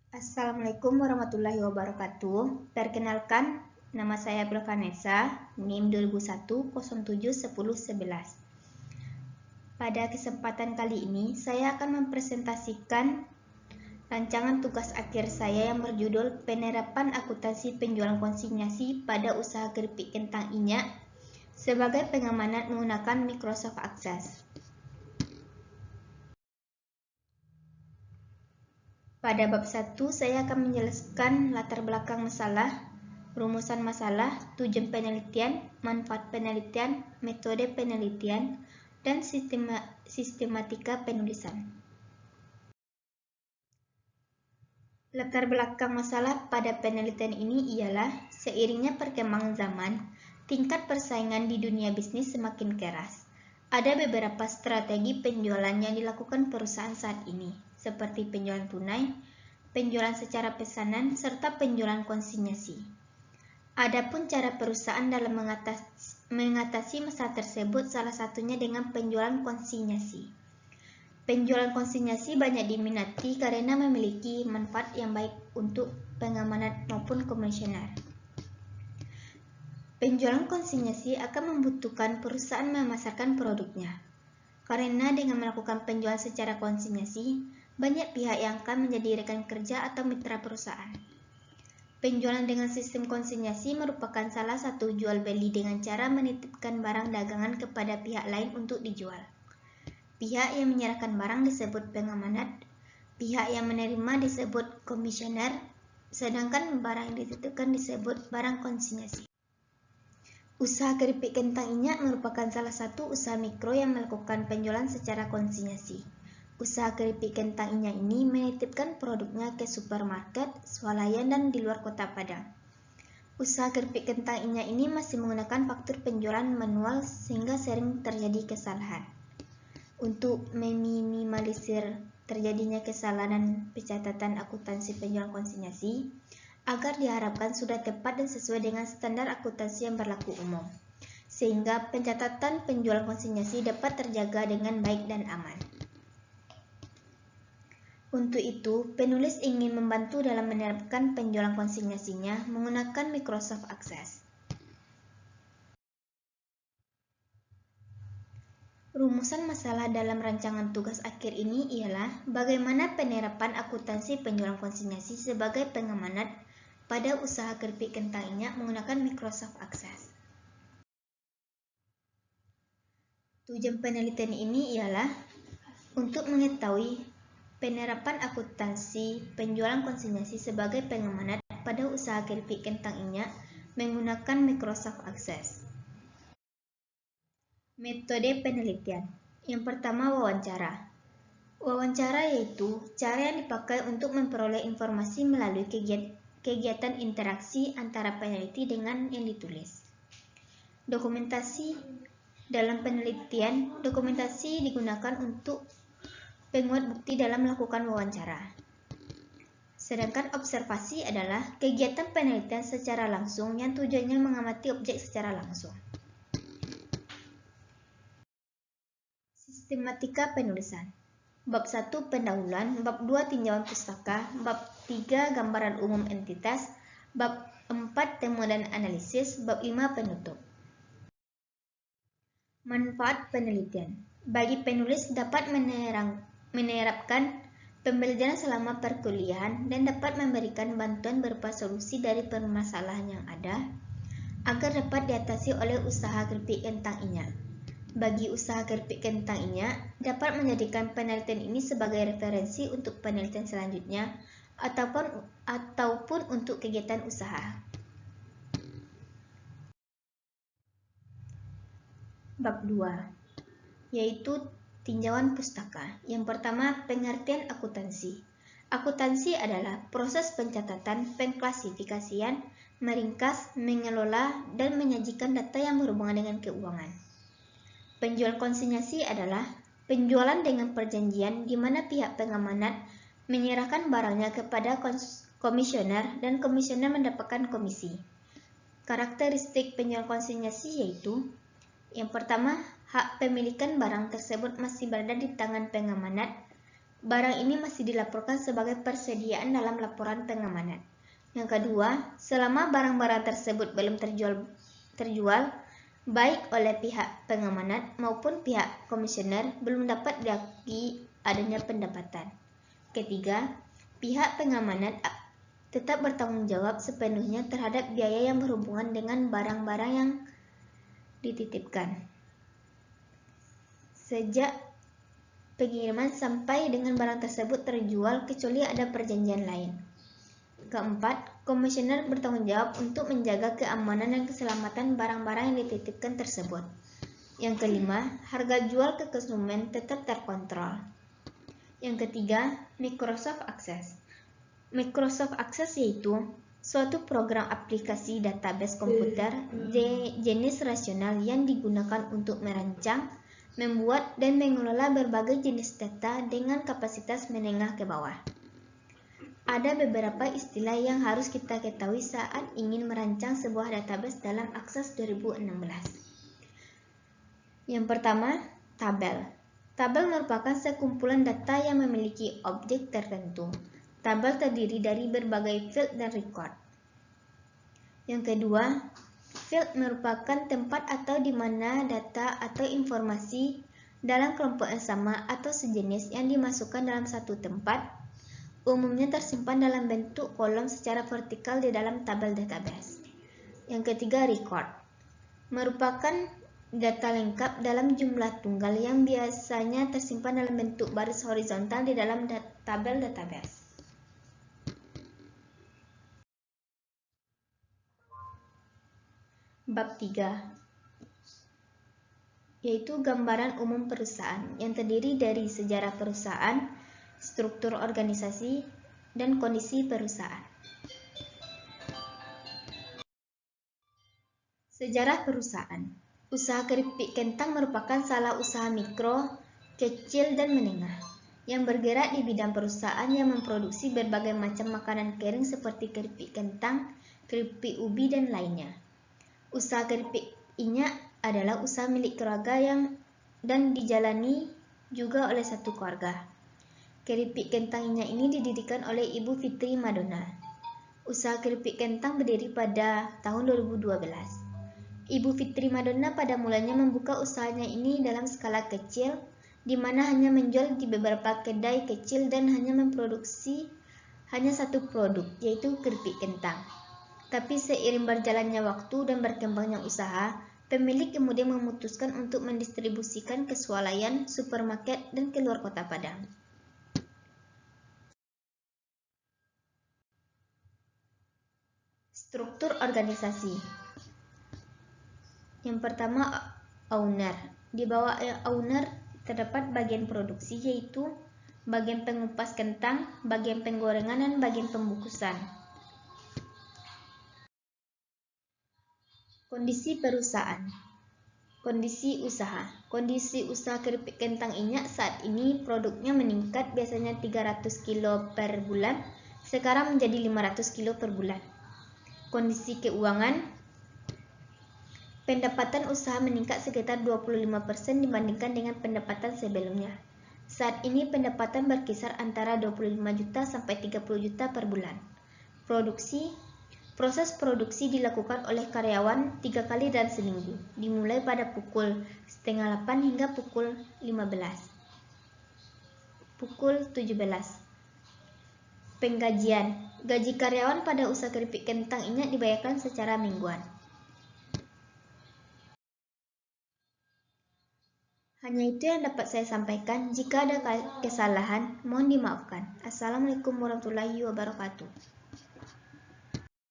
Assalamualaikum warahmatullahi wabarakatuh. Perkenalkan, nama saya Vanessa, NIM 2001071011. Pada kesempatan kali ini, saya akan mempresentasikan rancangan tugas akhir saya yang berjudul Penerapan Akuntansi Penjualan Konsinyasi pada Usaha Keripik Kentang Inyak sebagai pengamanan menggunakan Microsoft Access. Pada bab 1, saya akan menjelaskan latar belakang masalah, rumusan masalah, tujuan penelitian, manfaat penelitian, metode penelitian, dan sistematika penulisan. Latar belakang masalah pada penelitian ini ialah seiringnya perkembangan zaman, tingkat persaingan di dunia bisnis semakin keras. Ada beberapa strategi penjualan yang dilakukan perusahaan saat ini, seperti penjualan tunai, penjualan secara pesanan, serta penjualan konsinyasi. Adapun cara perusahaan dalam mengatasi masalah tersebut salah satunya dengan penjualan konsinyasi. Penjualan konsinyasi banyak diminati karena memiliki manfaat yang baik untuk pengamanan maupun komisioner. Penjualan konsinyasi akan membutuhkan perusahaan memasarkan produknya. Karena dengan melakukan penjualan secara konsinyasi, banyak pihak yang akan menjadi rekan kerja atau mitra perusahaan. Penjualan dengan sistem konsinyasi merupakan salah satu jual beli dengan cara menitipkan barang dagangan kepada pihak lain untuk dijual. Pihak yang menyerahkan barang disebut pengamanat, pihak yang menerima disebut komisioner, sedangkan barang yang dititipkan disebut barang konsinyasi. Usaha keripik kentang inyak merupakan salah satu usaha mikro yang melakukan penjualan secara konsinyasi. Usaha keripik kentang inyak ini menitipkan produknya ke supermarket, swalayan, dan di luar kota Padang. Usaha keripik kentang inyak ini masih menggunakan faktur penjualan manual sehingga sering terjadi kesalahan. Untuk meminimalisir terjadinya kesalahan dan pencatatan akuntansi penjualan konsinyasi, agar diharapkan sudah tepat dan sesuai dengan standar akuntansi yang berlaku umum, sehingga pencatatan penjualan konsinyasi dapat terjaga dengan baik dan aman. Untuk itu, penulis ingin membantu dalam menerapkan penjualan konsinyasinya menggunakan Microsoft Access. Rumusan masalah dalam rancangan tugas akhir ini ialah bagaimana penerapan akuntansi penjualan konsinyasi sebagai pengamanat pada usaha keripik kentang inyak menggunakan Microsoft Access. Tujuan penelitian ini ialah untuk mengetahui penerapan akuntansi penjualan konsinyasi sebagai pengamanat pada usaha keripik kentang inyak menggunakan Microsoft Access. Metode penelitian. Yang pertama, wawancara. Wawancara yaitu cara yang dipakai untuk memperoleh informasi melalui kegiatan interaksi antara peneliti dengan yang ditulis. Dokumentasi. Dalam penelitian, dokumentasi digunakan untuk penguat bukti dalam melakukan wawancara. Sedangkan observasi adalah kegiatan penelitian secara langsung yang tujuannya mengamati objek secara langsung. Sistematika penulisan. Bab 1 pendahuluan, bab 2 tinjauan pustaka, bab 3 gambaran umum entitas, bab 4 temuan dan analisis, bab 5 penutup. Manfaat penelitian. Bagi penulis dapat menerapkan pembelajaran selama perkuliahan dan dapat memberikan bantuan berupa solusi dari permasalahan yang ada agar dapat diatasi oleh usaha keripik kentang inyak. Bagi usaha keripik kentang inyak dapat menjadikan penelitian ini sebagai referensi untuk penelitian selanjutnya ataupun untuk kegiatan usaha. Bab 2, yaitu tinjauan pustaka. Yang pertama, pengertian akuntansi. Akuntansi adalah proses pencatatan, pengklasifikasian, meringkas, mengelola, dan menyajikan data yang berhubungan dengan keuangan. Penjual konsinyasi adalah penjualan dengan perjanjian di mana pihak pengamanat menyerahkan barangnya kepada komisioner dan komisioner mendapatkan komisi. Karakteristik penjual konsinyasi yaitu yang pertama, hak pemilikan barang tersebut masih berada di tangan pengamanat. Barang ini masih dilaporkan sebagai persediaan dalam laporan pengamanan. Yang kedua, selama barang-barang tersebut belum terjual, baik oleh pihak pengamanan maupun pihak komisioner, belum dapat diakui adanya pendapatan. Ketiga, pihak pengamanan tetap bertanggung jawab sepenuhnya terhadap biaya yang berhubungan dengan barang-barang yang dititipkan sejak pengiriman sampai dengan barang tersebut terjual, kecuali ada perjanjian lain. Keempat, komisioner bertanggung jawab untuk menjaga keamanan dan keselamatan barang-barang yang dititipkan tersebut. Yang kelima, harga jual ke konsumen tetap terkontrol. Yang ketiga, Microsoft Access. Microsoft Access yaitu suatu program aplikasi database komputer jenis rasional yang digunakan untuk merancang, membuat, dan mengelola berbagai jenis data dengan kapasitas menengah ke bawah. Ada beberapa istilah yang harus kita ketahui saat ingin merancang sebuah database dalam Access 2016. Yang pertama, tabel. Tabel merupakan sekumpulan data yang memiliki objek tertentu. Tabel terdiri dari berbagai field dan record. Yang kedua, field merupakan tempat atau di mana data atau informasi dalam kelompok yang sama atau sejenis yang dimasukkan dalam satu tempat, umumnya tersimpan dalam bentuk kolom secara vertikal di dalam tabel database. Yang ketiga, record. Merupakan data lengkap dalam jumlah tunggal yang biasanya tersimpan dalam bentuk baris horizontal di dalam tabel database. Bab 3, yaitu gambaran umum perusahaan yang terdiri dari sejarah perusahaan, struktur organisasi, dan kondisi perusahaan. Sejarah perusahaan. Usaha keripik kentang merupakan salah usaha mikro, kecil, dan menengah yang bergerak di bidang perusahaan yang memproduksi berbagai macam makanan kering seperti keripik kentang, keripik ubi, dan lainnya. Usaha keripik inyak adalah usaha milik keluarga dan dijalani juga oleh satu keluarga. Keripik kentang inyak ini didirikan oleh Ibu Fitri Madonna. Usaha keripik kentang berdiri pada tahun 2012. Ibu Fitri Madonna pada mulanya membuka usahanya ini dalam skala kecil, di mana hanya menjual di beberapa kedai kecil dan hanya memproduksi hanya satu produk, yaitu keripik kentang. Tapi seiring berjalannya waktu dan berkembangnya usaha, pemilik kemudian memutuskan untuk mendistribusikan ke swalayan, supermarket, dan keluar kota Padang. Struktur organisasi. Yang pertama, owner. Di bawah owner terdapat bagian produksi, yaitu bagian pengupas kentang, bagian penggorengan, dan bagian pembungkusan. Kondisi perusahaan. Kondisi usaha. Kondisi usaha keripik kentang inyak saat ini produknya meningkat, biasanya 300 kilo per bulan, sekarang menjadi 500 kilo per bulan. Kondisi keuangan. Pendapatan usaha meningkat sekitar 25% dibandingkan dengan pendapatan sebelumnya. Saat ini pendapatan berkisar antara 25 juta sampai 30 juta per bulan. Produksi. Proses produksi dilakukan oleh karyawan 3 kali dalam seminggu, dimulai pada pukul 7:30 hingga pukul 15. Pukul 17. Penggajian. Gaji karyawan pada usaha keripik kentang inyak dibayarkan secara mingguan. Hanya itu yang dapat saya sampaikan. Jika ada kesalahan, mohon dimaafkan. Assalamualaikum warahmatullahi wabarakatuh.